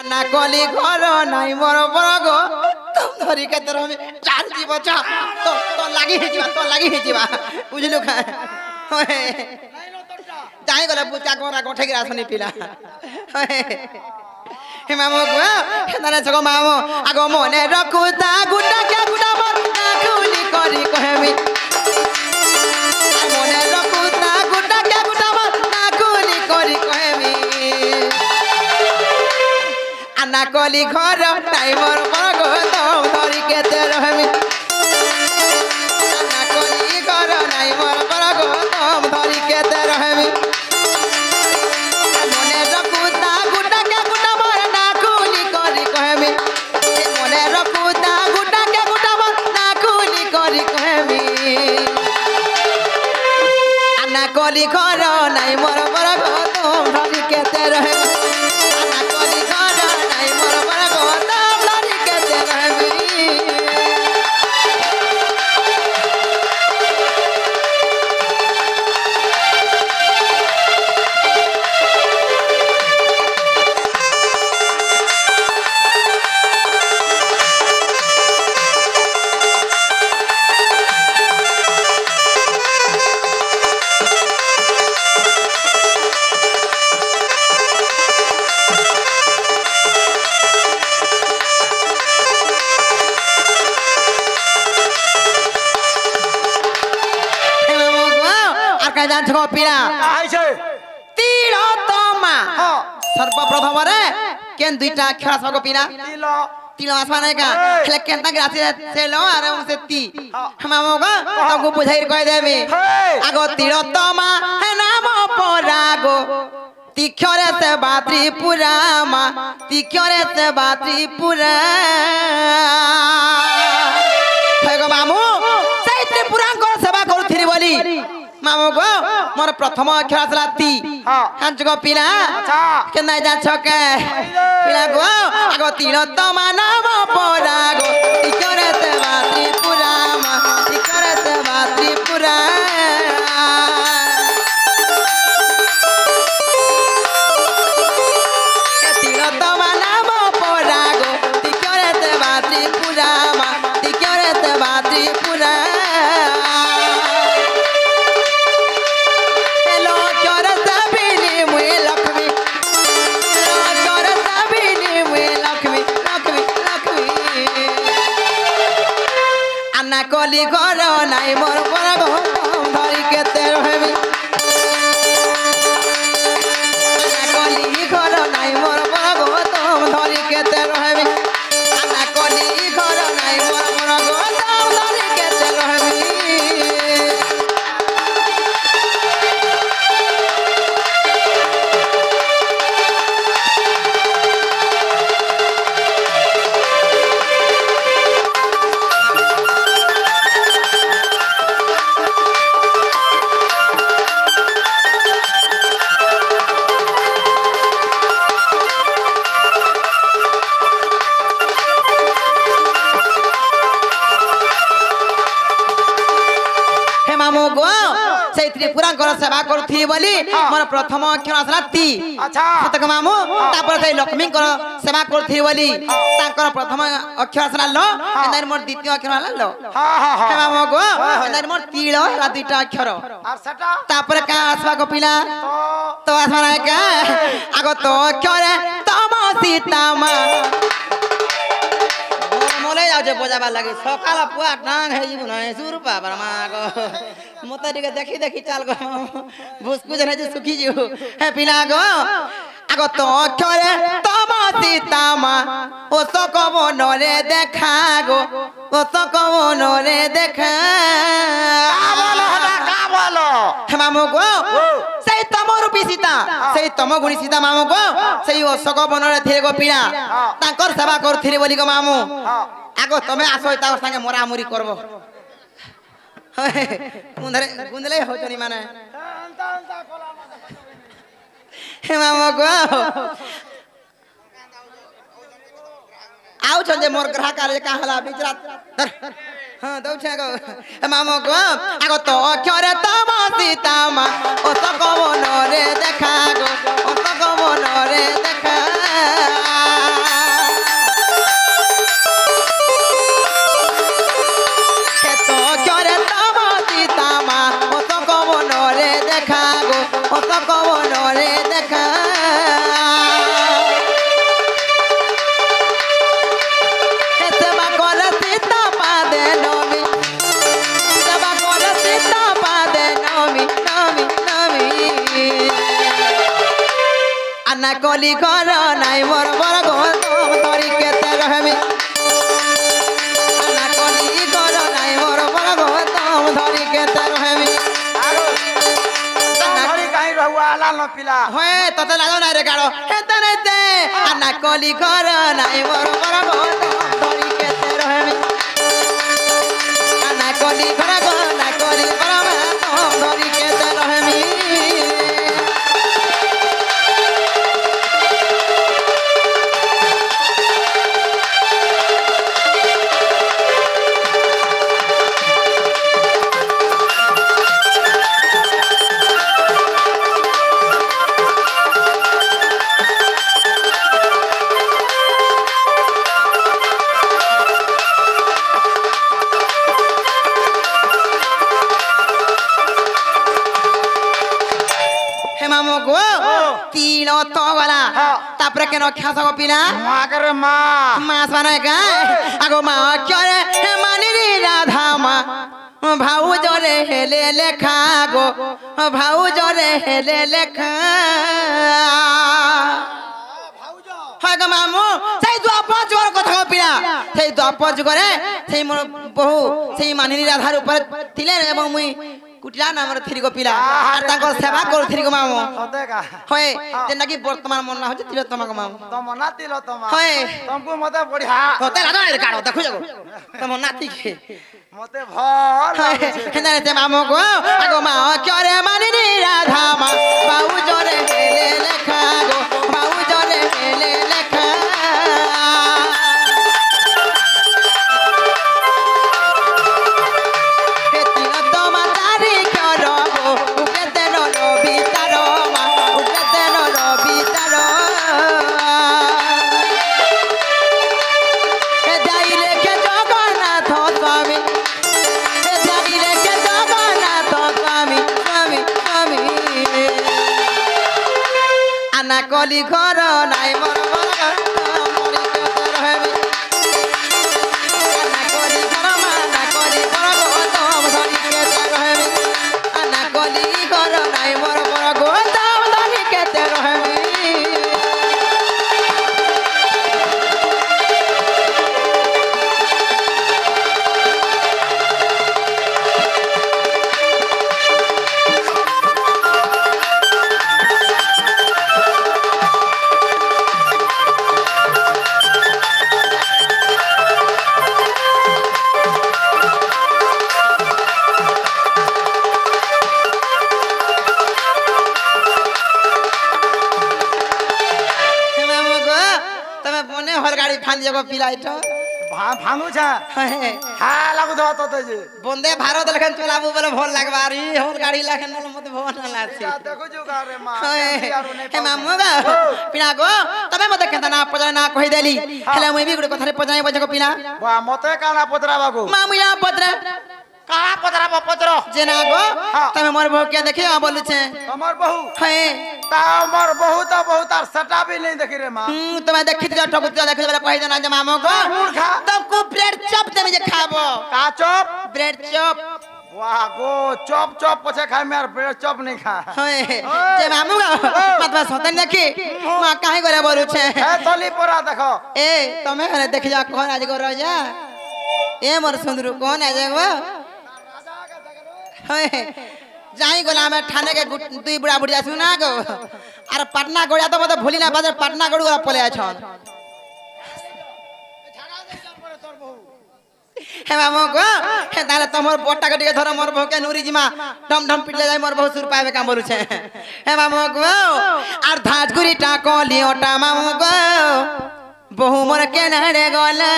না কলি ঘর নাই মোর বড় তুম ধরি কে তোর আমি চার জীব চা তো তো লাগি হে যিবা বুঝলু খা যাই গলে বুচা গোরা গোঠে গিরা শুনি পিলা হে মামু গো হেদানে সগ মামু আগো মনে রাখু তা গুটা কে গুটা মন না খুলি করি কহেমি মনে রাখু তা গুটা কে গুটা মন না খুলি করি কহেমি আনা কলি ঘর নাই মোর বড় গো তুম ধরি কেতে রহমি আনা কলি ঘর নাই মোর বড় গো তুম ধরি কেতে রহমি মনে রাখু তা গুটা কে গুটা মন না খুলি করি কহেমি মনে রাখু তা গুটা কে গুটা মন না খুলি করি কহেমি আনা কলি ঘর নাই মোর বড় গো তুম ধরি কেতে রহমি আনা কলি ঘর নাই মোর বড় গো তুম ধরি কেতে রহমি जान छो पीड़ा आइছে तिलोत्तमा सर्वप्रथम रे केन दुईटा अक्षर छको पीड़ा तिल तिलो आसमान का खेले केनता ग्रासी से लो आरे उनसे ती मामो को तको बुझाई कह देबे आगो तिलोत्तमा है नाम परागो तिखरे से बात्री पुरामा तिखरे से बात्री पुरा हेगो मामू सही त्रिपुरां को सेवा करूथिरी बोली मामू को मोर प्रथम अक्षर आसला ती हां जगो पीला के नै जा छके पीला को आगो तिलोत्तमा नाम परागो तिकरे ते बात्री पुरामा तिकरे ते बात्री पुरा के तिलोत्तमा नाम परागो तिकरे ते बात्री पुरामा तिकरे ते बात्री पुरा कली घर नाई मोर बड़ गो धरी केते रहबी कली घर नाई मोर बड़ गो तुम धरी केते रहबी कली घर नाई मोर बड़ गो तुम धरी केते रहबी त्रिपुरा कर सेवा करथि बोली मोर प्रथम अक्षर आसला ती अच्छा सतक मामू तापर से लक्ष्मी कर सेवा करथि बोली ताकर प्रथम अक्षर आसला ल एनार मोर द्वितीय अक्षर आला ल हां हां हां मामू गो एनार मोर तिल ला दुईटा अक्षर और सेटा तापर का आसवा को पिला तो आसवा का आगो तो अक्षर तम सीतामा मोले जाजे बोजाबा लागे सकाला पुआ टांग है जीवन है सुरपा बरमा गो मोता दिके देखि देखि चाल गो भुसकु जने जे सुखी जिउ हे पिला गो आगो तो अक्षरे तम सीतामा ओ सकबो नरे देखा गो ओ सकबो नरे देखा का बोलो हे मामू गो सही तम रूपी सीता सही तम गुणी सीता मामू गो सही ओ सकबो नरे थिरे गो पिला ताकर सेवा करथिरे बोली गो मामू आगो तमे आसो ता संगे मोरा मुरी करबो गुंदरे गुंदले हो चनी माने हे मामा को आउ छन जे मोर ग्राहक आले का हला बिचरा हां दउ छ गो मामा को आगो तो अक्षरे तम सीतामा ओ सकबो नरे देखा गो ओ सकबो नरे देखा কলি ঘর নাই মোর বড় গো ধরি কেতে রহমি না কলি ঘর নাই মোর বড় গো ধরি কেতে রহমি ধরি কাহি রহুয়া লাল পিলা হয় ততে লাগো না রে গাড়ো হেতে নাইতে না কলি ঘর নাই মোর বড় গো ধরি কেতে রহমি না কলি ঘর গো না কলি বড় মা ধরি কেতে রহমি তারপরে কেন খাস পিলা মাগরে মা মাছ বানায় গায় আগো মা চরে মানিনি রাধা মা ভাউ জরে হেলে লেখা গো ভাউ জরে হেলে লেখা হয় গো মামু সেই দ্বাপর যুগের কথা পিলা সেই দ্বাপর যুগরে সেই মোর বহু সেই মানিনি রাধার উপরে ছিলেন এবং মুই কুটিলা নামর থিরি গো পিলা আর তাঙ্কর সেবা করুথিরি গো মামু হয় যে নাকি বর্তমান মন না হচ্ছে তিলোত্তমা গো মামু তম না তিলোত্তমা হয় তমকু মতে বড়িয়া হতে লাগা রে কাড়ো দেখো যাগো তম নাতি কে মতে ভাল হেনাতে মামু গো আগো মা চরে মানিনি রাধা মা বাউ জরে হেলে লেখা গো বাউ জরে হেলে লেখা কলি ঘর নাই মোর মরি কেতে রহমি না কলি ঘর মা না কলি ঘর গো ধরি কেতে রহমি না কলি ঘর নাই মোর গো ধরি কেতে রহমি পিলাইটো ভাঙুছা হ্যাঁ লাগু দাও তো যে বন্দে ভারত লেখেন চলাবো বলে ভাল লাগবা আর ই হোল গাড়ি লেখেন না মতে ভন না লাগছে দেখো যো গারে মা হে মামু গা পিনা গো তবে মতে কেন না পজায় না কই দেলি হেলে মই বি গুড়ে কথারে পজায় বজা কো পিনা বা মতে কানা পতরা বাগু মামু ইয়া পত্রে কানা পতরা পত্র যে না গো তুমি মোর বউ কে দেখি আ বলছে তোমার বহু হে তা মোর বহু তো বহু তার সেটা भी नहीं দেখি রে মা তুমি দেখি তো ঠকুত দেখি বলে কই দেনা যে মামু গো तुमको ब्रेड चॉप তুমি যে খাবো का चॉप ब्रेड चॉप वाह गो चॉप चॉप पछे खाए में ब्रेड चॉप नहीं खा যে মামু গো মাতবা সতেন দেখি মা কাহে করে বলুছে এ তলি পরা দেখো এ তুমি এনে দেখি যা কোন আজ গো রাজা এ মোর সুন্দর কোন আজ গো যাই গলা আমি ঠানে के দুই বুড়া বুড়ি আসু না গো আর পাটনা গড়িয়া তো মতে ভুলি না বাজার পাটনা গড়ু পলে আছন হে মামু গো হে তাহলে তোমার বটটাকে টিকে ধরো মোর বউকে নুরি জিমা ঢম ঢম পিটলে যাই মোর বউ সুর পাবে কাম বলুছে হে মামু গো আর ধাজগুড়িটা কলিওটা মামু গো বহু মোর কেনারে গলা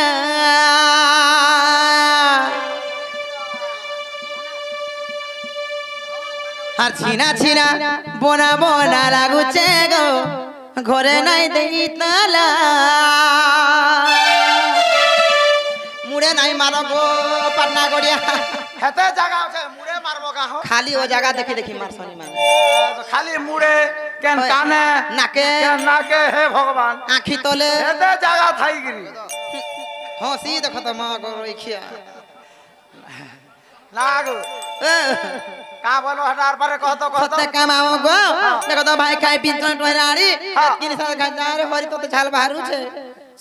আর ছিনা ছিনা বোনা বোনা লাগুছে গো ঘরে নাই দেই তালা মুড়ে নাই মারো গো পাটনা গড়িয়া হেতে জায়গা আছে মুড়ে মারবো কা हो খালি ও জায়গা দেখে দেখি মারছনি মানে খালি মুড়ে কেন কানে নাকে কেন নাকে হে ভগবান আঁখি তলে হেতে জায়গা থাইগিরি হসি দেখো তো মা গো রইখিয়া लागो का बोलो हटार पर कहतो सत्य का मामो गो देखो तो भाई खाई पिंचन टोहराड़ी किन साल खा जा रे हरि तो झाल बाहरू छे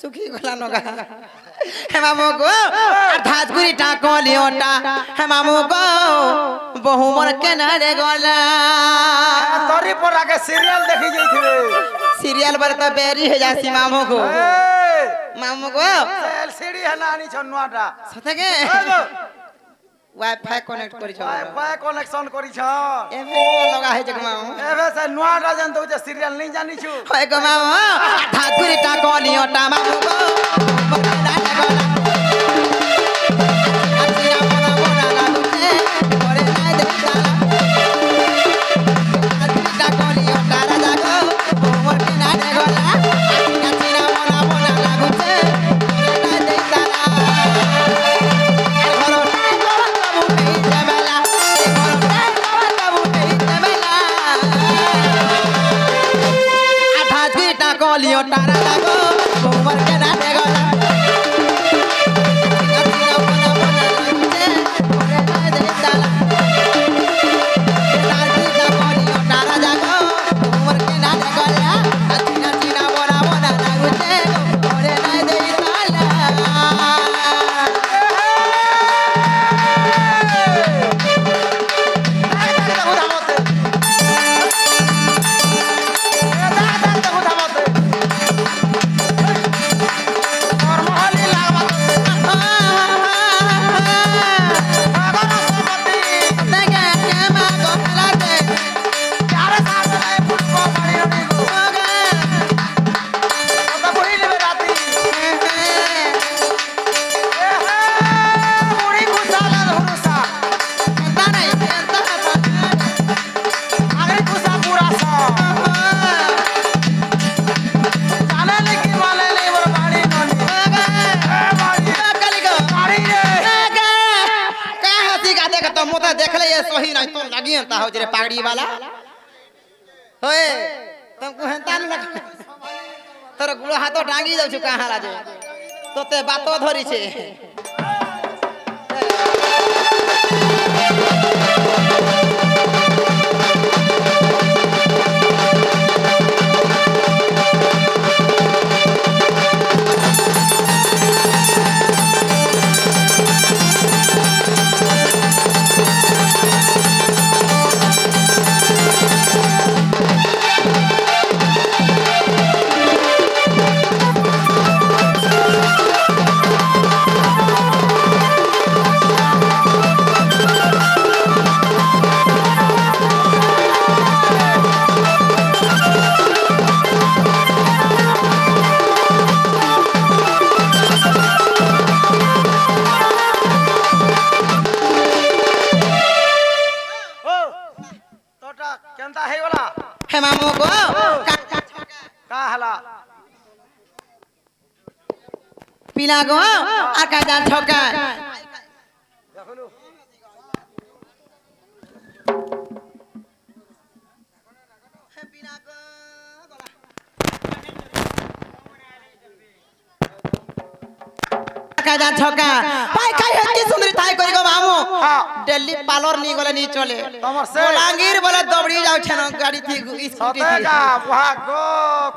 सुखी गला नगा हे मामो गो धाजगुरी टाको लियोटा हे मामो गो बहु मोर के ना रे गोला तोरी पर आके सीरियल देखि जइथिबे सीरियल पर तो बेरी हे जासी मामो गो मामो गो एलसीडी है नानी छनुआटा सत्य के वाईफाई कनेक्ट करी छ वाईफाई कनेक्शन करी छ एबे लगा है जग मामो एबे से नुआटा जन तो सीरियल नहीं जानी छु होय गो मामो धाजगुरी टाको लियोटा मामो गो बकला गोला आचिरा मोना मोना लागुते ओरे नाय दे ताला धाजगुरी टाको लियोटा राजा गो मोर के ना दे गोला आचिरा मोना मोना लागुते ओरे नाय दे ताला घरो टाइ बाबू कहि देबेला घरो टाइ बाबू कहि देबेला आ धाजगुरी टाको लियोटा राजा गो मोर के ना दे गोला देखले ये सही नहीं तो लगी हंता हो जरे पागड़ी वाला होए तुमको हंता न लग तोर गुलो हाथो डांगी जाउ छु कहां लाजे तोते बातो धरी छे हे मामू को का हला पीला गो आ का जान ठोका देखलु हे पीला गो का जान ठोका भाई काई हत्ती सुंदरी थाई करी गो मामू दिल्ली पार्लर नी गले नी चले तमर से बलांगीर बोले दबड़ी जाउ छन गाड़ी थी स्कूटी थी सतेगा वहा गो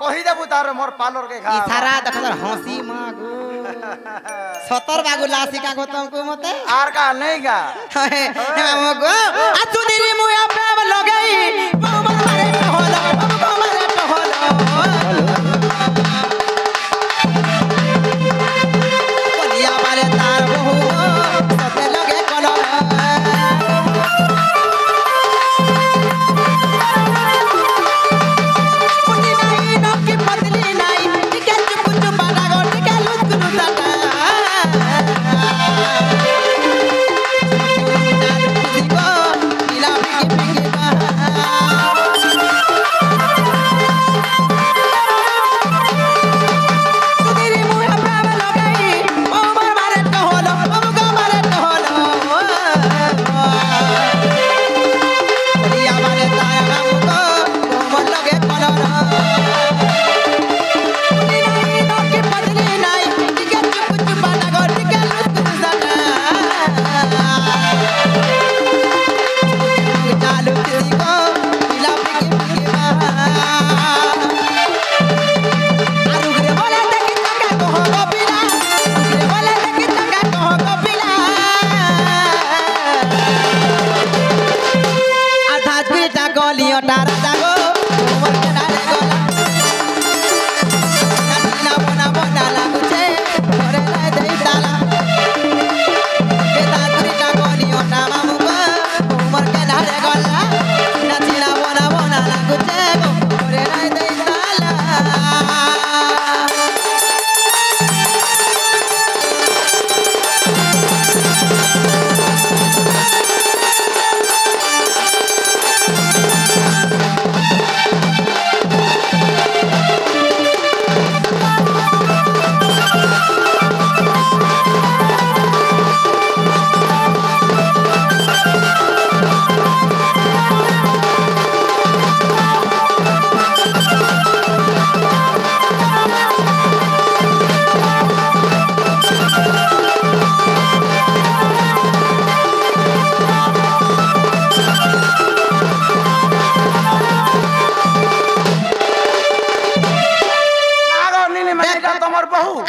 कहि देबु तार मोर पार्लर के खा इशारा देख हंसी मागो 70 बागु लासी का गो तुमको मते आर का नहीं का हे मामू गो आ तू दिरी मुया पे लगई बाबा मारे टहलो बाबा मारे टहलो कोलिया मारे तार बहु सते लगे कलो पुटी नहीं नकी पतली नहीं टिके चुप चुप बाड़ा गो टिके लुस लुसाटा दिगो नीला पिकी पिकी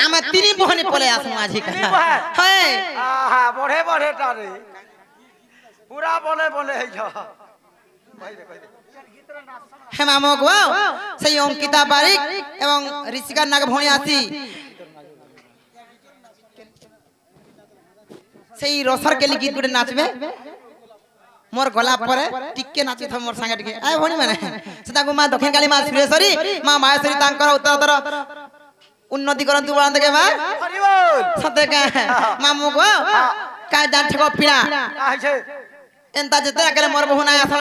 ଆମେ ତିନି ବହନି ପଳେଇ ଆସୁ ମାଝି ତିନି କା ବହନ? ହେ आहा बड़े बड़े टारे पूरा बोले बोले है जो कहि दे হে মামু গো সেই অঙ্কিতা বারিক এবং ঋষিকা নাগ ভণি আসি সেই রসর কেলি গীত গুটে নাচবে মোর গলা পরে টিকে নাচি থ মোর সাঙ্গে টিকে আয় ভণি মানে সেটাকু মা দক্ষিণ কালী মা শ্রীশ্বরী মা মাহেশ্বরী তাঙ্কর উত্তরতর উন্নতি করন্তু বলতে কে মা हरि बोल সতে কে মামু গো কায় জানছ গো পিড়া आछे এন্তা যেতে আগে মোর বহু নাই আসা